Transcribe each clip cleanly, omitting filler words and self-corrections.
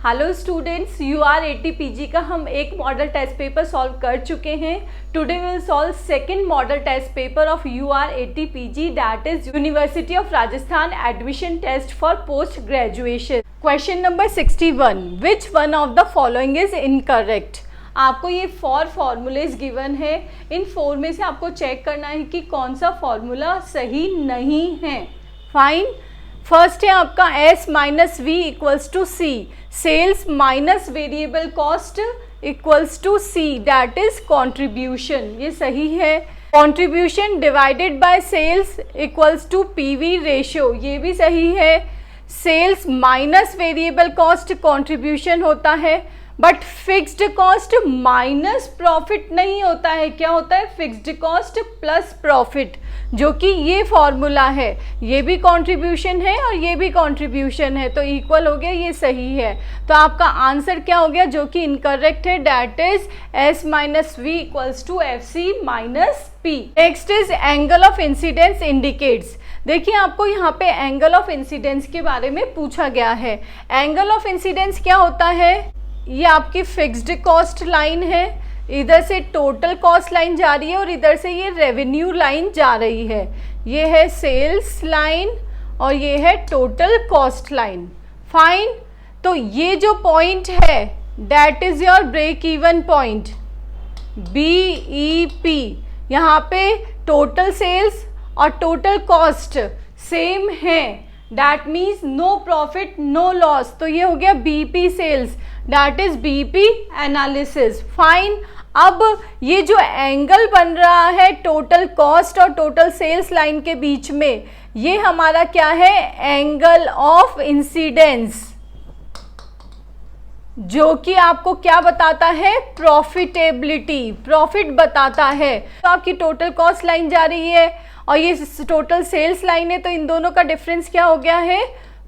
Hello students, UR80 PG का हम एक मॉडल टेस्ट पेपर सॉल्व कर चुके हैं। Today will solve second model test paper of UR80 PG, that is university of Rajasthan admission test for post graduation. Question number 61, which one of the following is incorrect. आपको ये 4 formulas given है। इन 4 में से आपको check करना है कि कौन सा फॉर्मूला सही नहीं है। फाइन। फर्स्ट है आपका S minus V equals to C, sales minus variable cost equals to C, that is contribution. ये सही है। Contribution divided by sales equals to PV ratio, ये भी सही है। Sales minus variable cost contribution होता है, but fixed cost minus profit नहीं होता है। क्या होता है? फिक्स्ड कॉस्ट प्लस प्रॉफिट, जो कि ये फॉर्मूला है। ये भी कंट्रीब्यूशन है और ये भी कंट्रीब्यूशन है, तो इक्वल हो गया, ये सही है। तो आपका आंसर क्या हो गया जो कि इनकरेक्ट है? That is S minus V equals to FC minus P। Next is angle of incidence indicates. देखिए, आपको यहाँ पे एंगल ऑफ इंसिडेंस के बारे में पूछा गया है। एंगल ऑफ इंसिडेंस क्या होता है? ये आपकी फिक्स्ड कॉस्ट लाइन है, इधर से टोटल कॉस्ट लाइन जा रही है और इधर से ये रेवेन्यू लाइन जा रही है। ये है सेल्स लाइन और ये है टोटल कॉस्ट लाइन। फाइन। तो ये जो पॉइंट है that is your break even point, BEP। यहाँ पे टोटल सेल्स और टोटल कॉस्ट सेम है, that means no profit no loss. तो ये हो गया BP sales, that is BP analysis. Fine. अब ये जो एंगल बन रहा है टोटल कॉस्ट और टोटल सेल्स लाइन के बीच में, ये हमारा क्या है? एंगल ऑफ इंसिडेंस, जो कि आपको क्या बताता है? प्रॉफिटेबिलिटी, प्रॉफिट बताता है। तो आपकी टोटल कॉस्ट लाइन जा रही है और ये टोटल सेल्स लाइन है, तो इन दोनों का डिफरेंस क्या हो गया है?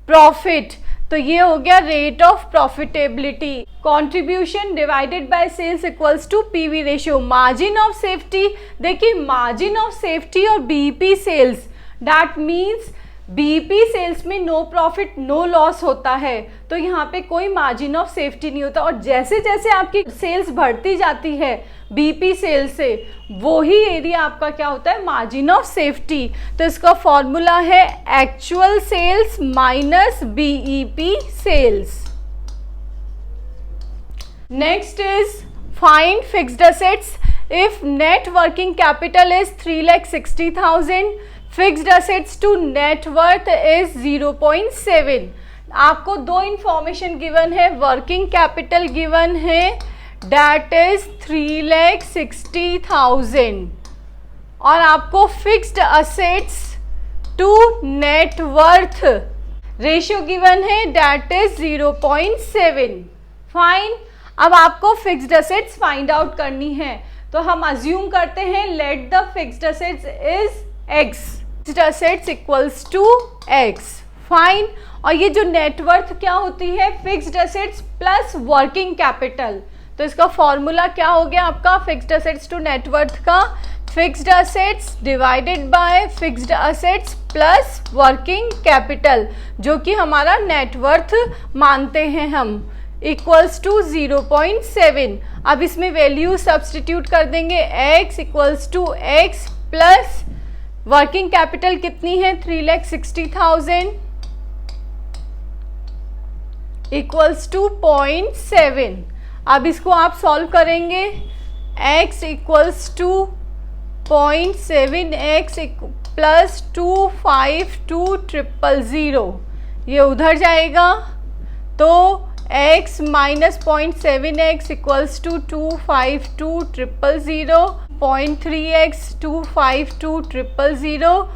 प्रॉफिट। तो ये हो गया rate of profitability. Contribution divided by sales equals to PV ratio. Margin of safety, देखिए मार्जिन ऑफ सेफ्टी और BP sales, that means BP sales में नो प्रॉफिट नो लॉस होता है, तो यहाँ पे कोई मार्जिन ऑफ सेफ्टी नहीं होता। और जैसे जैसे आपकी सेल्स बढ़ती जाती है BP सेल्स से, वो ही एरिया आपका क्या होता है? Margin of safety. तो इसका फॉर्मूला है actual sales minus BEP sales. Next is find fixed assets. If net working capital is 3,60,000, fixed assets to net worth is 0.7। आपको 2 इंफॉर्मेशन गिवन है। वर्किंग कैपिटल गिवन है दैट इज 3,60,000 और आपको fixed assets to net worth ratio given है that is 0.7। Fine. अब आपको fixed assets find out करनी है, तो हम अज्यूम करते हैं let the fixed assets is X, fixed assets equals to X। Fine. और ये जो नेटवर्थ क्या होती है? Fixed assets plus working capital. तो इसका फॉर्मूला क्या हो गया आपका फिक्स्ड असेट्स टू नेटवर्थ का? Fixed assets divided by fixed assets plus working capital, जो कि हमारा नेटवर्थ मानते हैं हम, इक्वल्स टू 0.7। अब इसमें वैल्यू सब्सटीट्यूट कर देंगे। X equals to X plus working capital कितनी है? 3,60,000 इक्वल्स टू 0.7। अब इसको आप सॉल्व करेंगे। X equals to 0.7 X plus 252,000, ये उधर जाएगा, तो X minus 0.7 X equals to 252,000, 0.3X 252,000,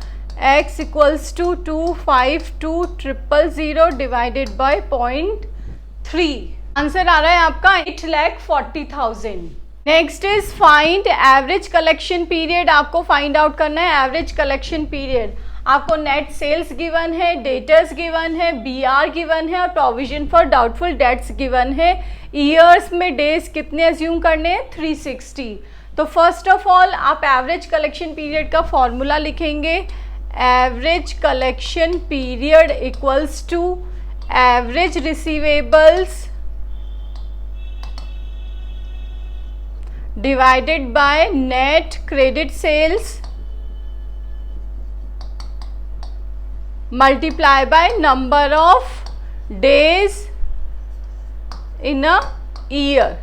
X equals to 252,000 divided by 0.3। Answer आ रहा है आपका 8,40,000। Next is find average collection period. आपको फाइंड आउट करना है एवरेज कलेक्शन पीरियड। आपको नेट सेल्स गिवन है, डेटर्स गिवन है, BR गिवन है और provision for doubtful debts given है। ईयर्स में डेज कितने अज्यूम करने हैं? 360। तो फर्स्ट ऑफ ऑल आप एवरेज कलेक्शन पीरियड का फॉर्मूला लिखेंगे। Average collection period equals to average receivables divided by net credit sales multiply by number of days in a year.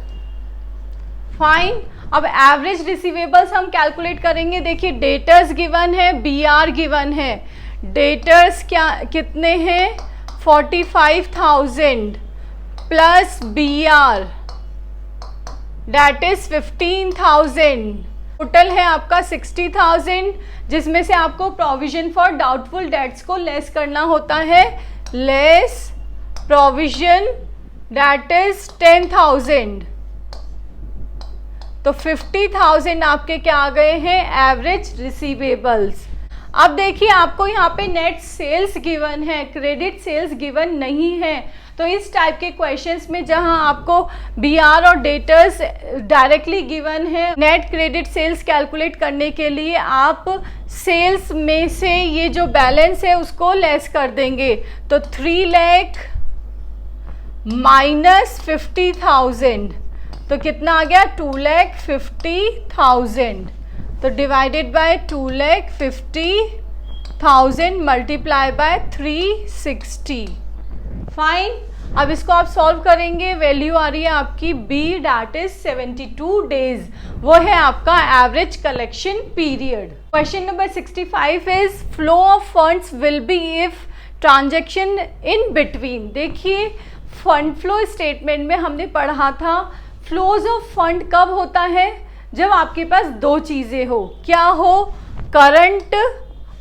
Fine. अब average receivables हम calculate करेंगे। देखिए debtors given है, BR given है। Debtors क्या कितने हैं? 45,000 plus BR that is 15,000। Total है आपका 60,000, जिसमें से आपको प्रोविजन फॉर डाउटफुल डेट्स को लेस करना होता है। लेस प्रोविजन दैट इज 10,000, तो 50,000 आपके क्या आ गए हैं? Average receivables. अब देखिए आपको यहाँ पे नेट सेल्स गिवन है, क्रेडिट सेल्स गिवन नहीं है। तो इस टाइप के क्वेश्चंस में जहां आपको बीआर और डेटर्स डायरेक्टली गिवन है, नेट क्रेडिट सेल्स कैलकुलेट करने के लिए आप सेल्स में से ये जो बैलेंस है उसको लेस कर देंगे। तो 3 लाख माइनस 50,000, तो कितना आ गया? 2,50,000। तो divided by 2,50,000 multiply by 360। Fine. अब इसको आप सॉल्व करेंगे, वैल्यू आ रही है आपकी बी दैट इज 72 डेज। वो है आपका average collection period. Question number 65 is flow of funds will be if transaction in between. देखिए फंड फ्लो स्टेटमेंट में हमने पढ़ा था फ्लोज ऑफ फंड कब होता है? जब आपके पास दो चीजें हो। क्या हो? करंट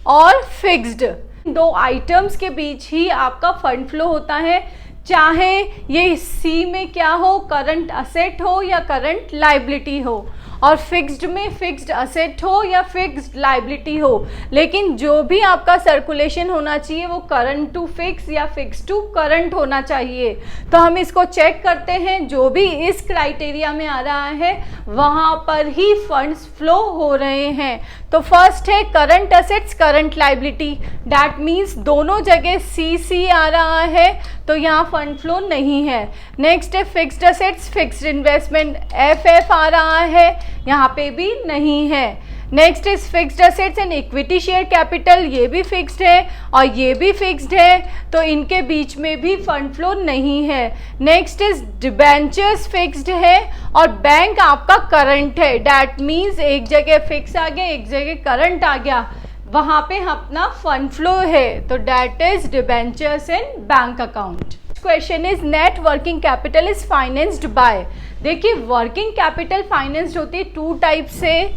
और फिक्स्ड। दो आइटम्स के बीच ही आपका फंड फ्लो होता है, चाहे ये सी में क्या हो, करंट असेट हो या करंट लाइबिलिटी हो, और फिक्स्ड में फिक्स्ड असेट हो या फिक्स्ड लाइबिलिटी हो। लेकिन जो भी आपका सर्कुलेशन होना चाहिए वो करंट टू फिक्स या फिक्स टू करंट होना चाहिए। तो हम इसको चेक करते हैं, जो भी इस क्राइटेरिया में आ रहा है वहाँ पर ही फंड्स फ्लो हो रहे हैं। तो फर्स्ट है current assets current liability, that means दोनों जगह सी आ रहा है, तो यहाँ फंड फ्लो नहीं है। नेक्स्ट है fixed assets fixed investment, F आ रहा है, यहाँ पे भी नहीं है। Next is fixed assets and equity share capital, ये भी फिक्स्ड है और ये भी फिक्स्ड है, तो इनके बीच में भी फंड फ्लो नहीं है। नेक्स्ट इज डिबेंचर्स फिक्स्ड है और बैंक आपका करंट है, दैट मीन्स एक जगह फिक्स आ गया एक जगह करंट आ गया, वहां पे अपना फंड फ्लो है, तो that is debentures and bank account. Question is net working capital is financed by. देखिए वर्किंग कैपिटल फाइनेंस्ड होती है टू टाइप से,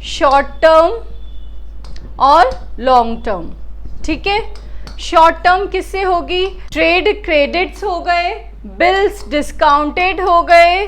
शॉर्ट टर्म और लॉन्ग टर्म। ठीक है, शॉर्ट टर्म किससे होगी? ट्रेड क्रेडिट्स हो गए, बिल्स डिस्काउंटेड हो गए,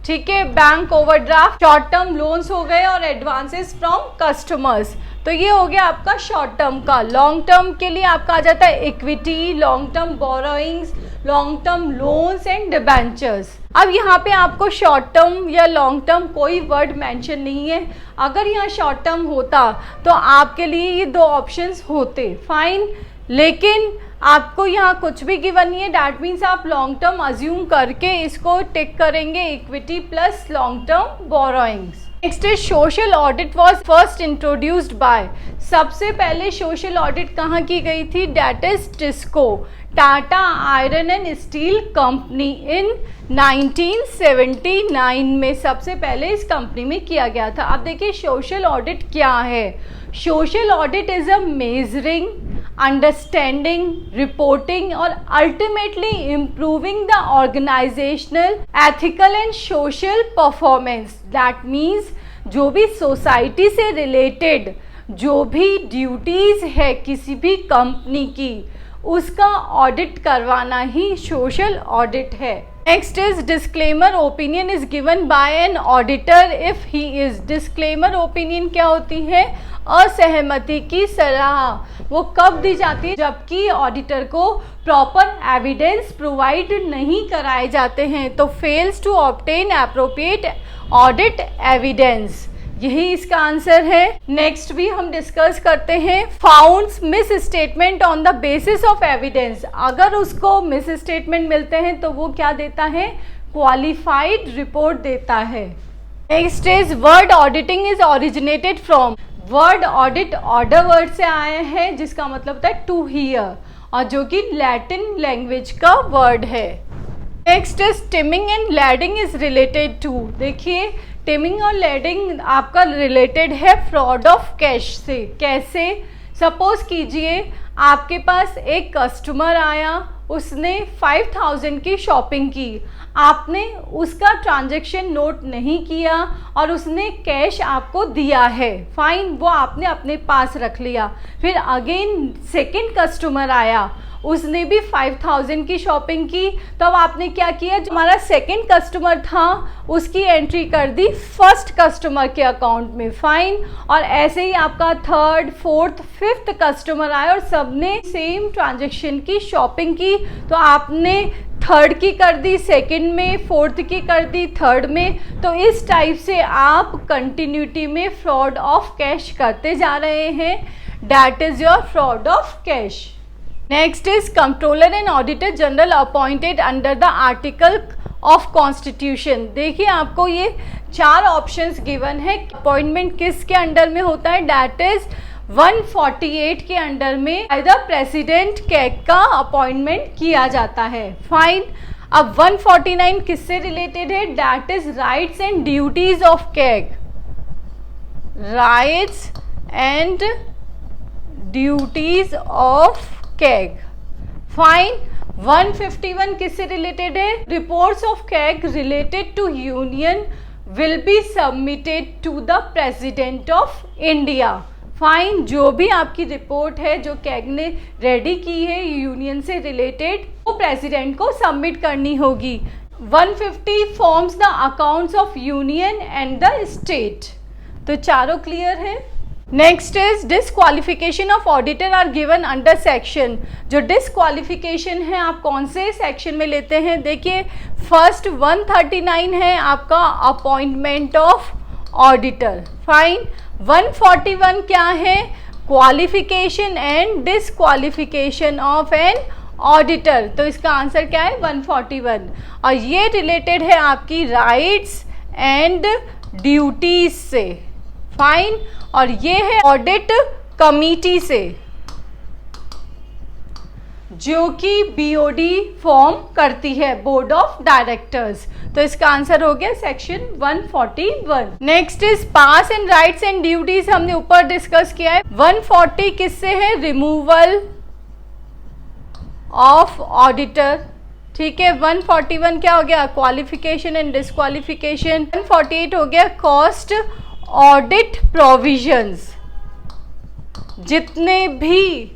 ठीक है, bank overdraft, short term loans हो गए और एडवांसेस फ्रॉम कस्टमर्स। तो ये हो गया आपका शॉर्ट टर्म का। लॉन्ग टर्म के लिए आपका आ जाता है equity, long term borrowings, long term loans and debentures. अब यहाँ पे आपको शॉर्ट टर्म या लॉन्ग टर्म कोई वर्ड मेंशन नहीं है। अगर यहाँ शॉर्ट टर्म होता तो आपके लिए ये दो ऑप्शंस होते, फाइन, लेकिन आपको यहाँ कुछ भी गिवन नहीं है, डैट मीन्स आप लॉन्ग टर्म अज्यूम करके इसको टिक करेंगे, equity plus long term borrowings. Next is social audit was first introduced by. सबसे पहले सोशल ऑडिट कहाँ की गई थी? That is TISCO, Tata iron and steel company, in 1979 में सबसे पहले इस कंपनी में किया गया था। अब देखिए सोशल ऑडिट क्या है। Social audit is a measuring, understanding, reporting और ultimately improving the organisational ethical and social performance. That means जो भी सोसाइटी से रिलेटेड जो भी ड्यूटीज है किसी भी कंपनी की, उसका ऑडिट करवाना ही सोशल ऑडिट है। Next is disclaimer opinion is given by an auditor if he is. Disclaimer opinion क्या होती है? असहमति की सलाह। वो कब दी जाती है? जबकि ऑडिटर को प्रॉपर एविडेंस प्रोवाइड नहीं कराए जाते हैं, तो fails to obtain appropriate audit evidence, यही इसका आंसर है। नेक्स्ट भी हम डिस्कस करते हैं, founts miss statement on the basis of evidence. अगर उसको मिस स्टेटमेंट मिलते हैं तो वो क्या देता है? क्वालिफाइड रिपोर्ट देता है। Next is word auditing is originated from, word audit order word से आया है जिसका मतलब होता है टू हियर, और जो कि लैटिन लैंग्वेज का वर्ड है। Next is timing and lading is related to, देखिए टिमिंग और लैडिंग आपका रिलेटेड है फ्रॉड ऑफ कैश से। कैसे? सपोज कीजिए आपके पास एक कस्टमर आया, उसने 5000 की शॉपिंग की, आपने उसका ट्रांजैक्शन नोट नहीं किया और उसने कैश आपको दिया है, फाइन, वो आपने अपने पास रख लिया। फिर अगेन सेकंड कस्टमर आया, उसने भी 5000 की शॉपिंग की, तो अब आपने क्या किया, जो हमारा सेकंड कस्टमर था उसकी एंट्री कर दी फर्स्ट कस्टमर के अकाउंट में, फाइन। और ऐसे ही आपका थर्ड, फोर्थ, फिफ्थ कस्टमर आया और सबने सेम ट्रांजैक्शन की शॉपिंग की, तो आपने थर्ड की कर दी सेकंड में, फोर्थ की कर दी थर्ड में। तो इस टाइप से आप कंटिन्यूटी में फ्रॉड ऑफ कैश करते जा रहे हैं, that is your fraud of cash. Next is controller and auditor general appointed under the article of constitution. देखिए आपको ये 4 ऑप्शंस गिवन है, अपॉइंटमेंट किसके अंडर में होता है, दैट इज 148 के अंडर में बाय द प्रेसिडेंट कैग का अपॉइंटमेंट किया जाता है, फाइन। अब 149 किससे रिलेटेड है, that is rights and duties of CAG, rights and duties of CAG, fine. 151 किससे रिलेटेड है, reports of CAG related to union will be submitted to the president of India, fine. जो भी आपकी report है जो CAG ने ready की है यूनियन से रिलेटेड, वो प्रेसिडेंट को सबमिट करनी होगी। 150 forms the accounts of union and the state. तो चारों क्लियर है। Next is disqualification of auditor are given under section. जो डिसक्वालिफिकेशन है आप कौन से सेक्शन में लेते हैं, देखिए फर्स्ट 139 है आपका अपॉइंटमेंट ऑफ ऑडिटर, फाइन। 141 क्या है, qualification and disqualification of an auditor. तो इसका आंसर क्या है, 141। और ये रिलेटेड है आपकी राइट्स एंड ड्यूटीज से, फाइन। और ये है ऑडिट कमिटी से, जो कि बीओडी फॉर्म करती है, बोर्ड ऑफ डायरेक्टर्स। तो इसका आंसर हो गया section 141। Next is pass and rights and duties, हमने ऊपर डिस्कस किया है। 140 किससे है, रिमूवल ऑफ ऑडिटर, ठीक है। 141 क्या हो गया, क्वालिफिकेशन एंड डिसक्वालिफिकेशन। 148 हो गया कॉस्ट ऑडिट प्रोविजंस। जितने भी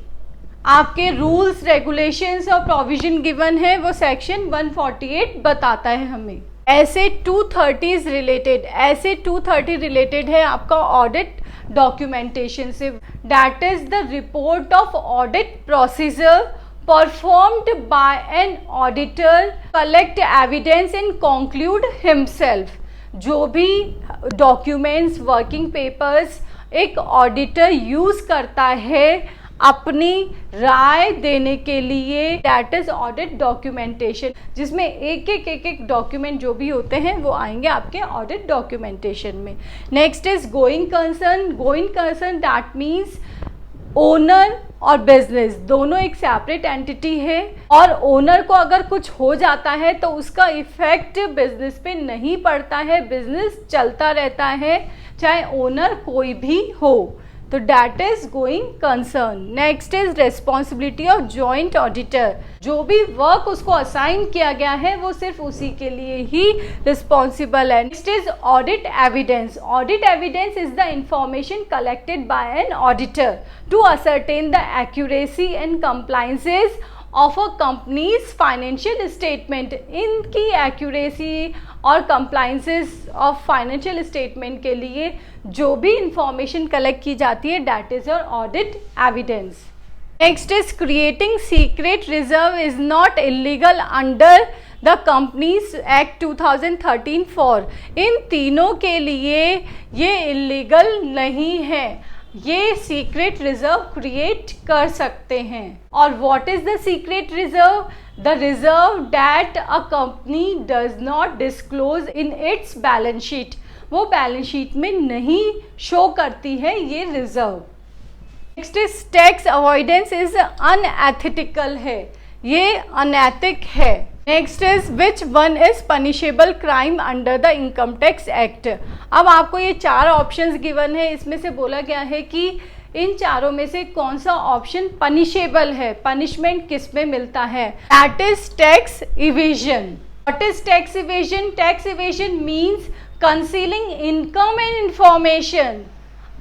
आपके रूल्स, रेगुलेशंस और प्रोविजन गिवन है वो सेक्शन 148 बताता है हमें। ऐसे 230 रिलेटेड, ऐसे 230 रिलेटेड है आपका ऑडिट डॉक्यूमेंटेशन से, that is the report of audit procedure performed by an auditor, collect evidence and conclude himself. जो भी डॉक्यूमेंट्स, वर्किंग पेपर्स एक ऑडिटर यूज करता है अपनी राय देने के लिए, दैट इज ऑडिट डॉक्यूमेंटेशन, जिसमें एक डॉक्यूमेंट जो भी होते हैं वो आएंगे आपके ऑडिट डॉक्यूमेंटेशन में। Next is going concern. Going concern that means owner और बिजनेस दोनों एक सेपरेट एंटिटी है, और ओनर को अगर कुछ हो जाता है तो उसका इफेक्ट बिजनेस पे नहीं पड़ता है, बिजनेस चलता रहता है चाहे ओनर कोई भी हो। तो that is going concern. Next is responsibility of joint auditor. जो भी वर्क उसको असाइन किया गया है वो सिर्फ उसी के लिए ही रिस्पॉन्सिबल है। Next is audit evidence. Audit evidence is the information collected by an auditor to ascertain the accuracy and compliances of a company's financial statement. इनकी एक्यूरेसी और कंप्लायंसेस ऑफ फाइनेंशियल स्टेटमेंट के लिए जो भी इंफॉर्मेशन कलेक्ट की जाती है, that is your audit evidence. Next is creating secret reserve is not illegal under the companies act 2013 for. इन तीनों के लिए ये इलीगल नहीं है, ये सीक्रेट रिजर्व क्रिएट कर सकते हैं। और what is the secret reserve? The reserve that a company does not disclose in its balance sheet. वो बैलेंस शीट में नहीं शो करती है ये reserve. Next is tax avoidance is unethical है, ये अनैतिक है। Next is which one is punishable crime under the income tax act. अब आपको ये 4 ऑप्शंस गिवन है, इसमें से बोला गया है कि इन चारों में से कौन सा ऑप्शन पनिशेबल है, पनिशमेंट किस में मिलता है। That is tax evasion. What is tax evasion? Tax evasion means concealing income and information,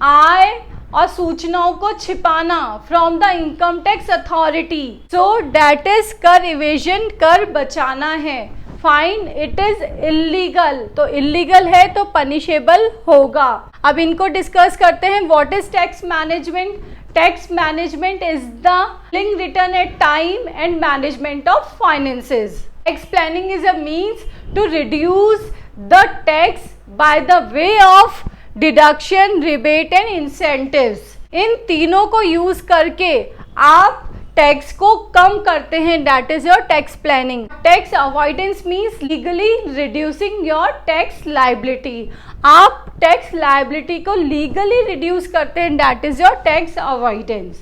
आय और सूचनाओं को छिपाना from the income tax authority. So that is कर इवेजन, कर बचाना है। फाइन, इट इज इलीगल, तो इलीगल है तो पनिशेबल होगा। अब इनको डिस्कस करते हैं। What is tax management? Tax management is the link return at time and management of finances. Tax planning is a means to reduce the tax by the way of deduction, rebate and incentives. इन तीनों को use करके आप tax को कम करते हैं, that is your tax planning. Tax avoidance means legally reducing your tax liability. आप tax liability को लीगली रिड्यूस करते हैं, that is your tax avoidance.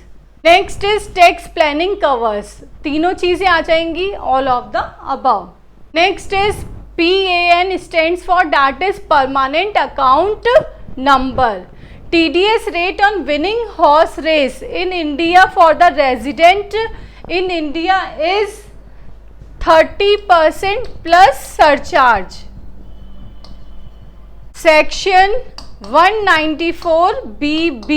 Next is tax planning covers, तीनों चीजें आ जाएंगी, all of the above. Next is PAN stands for that is permanent account number. TDS rate on winning horse race in India for the resident in India is 30% plus surcharge. Section 194BB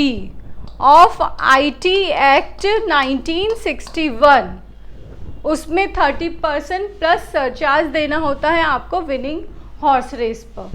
of IT Act 1961, उसमें 30% plus surcharge देना होता है आपको winning horse race पर।